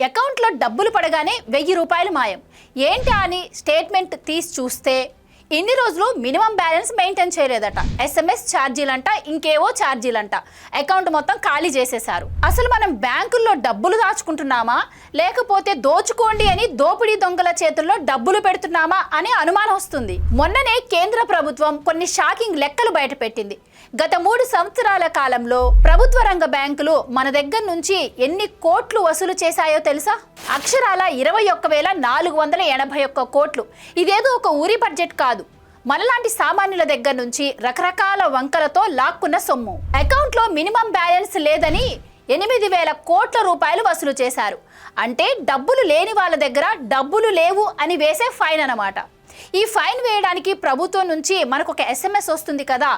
అకౌంట్లో డబ్బులు పడగానే 1000 రూపాయలు మాయం. ఏంటి అని స్టేట్మెంట్ తీసి చూస్తే ఇన్ని రోజులు మినిమం బ్యాలెన్స్ మెయింటైన్ చేయలేదట. SMS ఛార్జీలంట, ఇంకేవో ఛార్జీలంట. అకౌంట్ మొత్తం ఖాళీ చేసేశారు. అసలు మనం బ్యాంకుల్లో డబ్బులు దాచుకుంటున్నామా, లేకపోతే దోచుకోండి అని దోపిడీ దొంగల చేతుల్లో డబ్బులు పెడుతున్నామా అని అనుమానం వస్తుంది. మొన్ననే కేంద్ర ప్రభుత్వం కొన్ని షాకింగ్ లెక్కలు బయటపెట్టింది. గత 3 సంవత్సరాల కాలంలో ప్రభుత్వ రంగ బ్యాంకులు మన దగ్గర నుంచి ఎన్ని కోట్లు వసూలు చేశాయో తెలుసా? అక్షరాల 21,481 కోట్లు. ఇదేదో ఒక ఊరి బడ్జెట్ కాదు, మనలాంటి సామాన్యుల దగ్గర నుంచి రకరకాల వంకలతో లాక్కున్న సొమ్ము. అకౌంట్లో మినిమం బ్యాలెన్స్ లేదని 8,000 కోట్ల రూపాయలు వసూలు చేశారు. అంటే డబ్బులు లేని వాళ్ళ దగ్గర డబ్బులు లేవు అని వేసే ఫైన్ అన్నమాట. ఈ ఫైన్ వేయడానికి ప్రభుత్వం నుంచి మనకు ఒక SMS వస్తుంది కదా,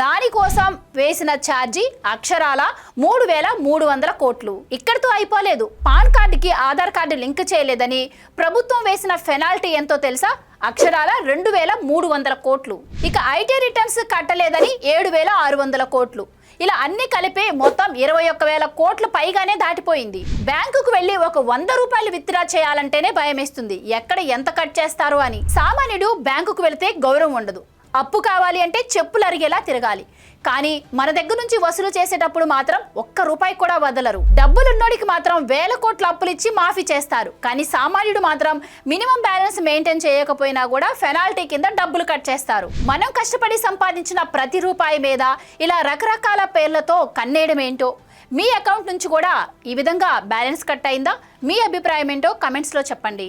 దానికోసం వేసిన ఛార్జీ అక్షరాల 3,300 కోట్లు. ఇక్కడితో అయిపోలేదు. పాన్ కార్డుకి ఆధార్ కార్డు లింక్ చేయలేదని ప్రభుత్వం వేసిన పెనాల్టీ ఎంతో తెలుసా? అక్షరాల 2,300 కోట్లు. ఇక ఐటీ రిటర్న్స్ కట్టలేదని 7,600 కోట్లు. ఇలా అన్ని కలిపి మొత్తం 21,000 కోట్లు పైగానే దాటిపోయింది. బ్యాంకుకు వెళ్లి ఒక 100 రూపాయలు విత్డ్రా చేయాలంటేనే భయమేస్తుంది, ఎక్కడ ఎంత కట్ చేస్తారో అని. సామాన్యుడు బ్యాంకుకు వెళితే గౌరవం ఉండదు. అప్పు కావాలి అంటే చెప్పులు అరిగేలా తిరగాలి. కానీ మన దగ్గర నుంచి వసూలు చేసేటప్పుడు మాత్రం ఒక్క రూపాయి కూడా వదలరు. డబ్బులున్నోడికి మాత్రం 1000 కోట్ల అప్పులు ఇచ్చి మాఫీ చేస్తారు. కానీ సామాన్యుడు మాత్రం మినిమం బ్యాలెన్స్ మెయింటైన్ చేయకపోయినా కూడా పెనాల్టీ కింద డబ్బులు కట్ చేస్తారు. మనం కష్టపడి సంపాదించిన ప్రతి రూపాయి మీద ఇలా రకరకాల పేర్లతో కన్నేయడం ఏంటో. మీ అకౌంట్ నుంచి కూడా ఈ విధంగా బ్యాలెన్స్ కట్ అయిందా? మీ అభిప్రాయం ఏంటో కమెంట్స్లో చెప్పండి.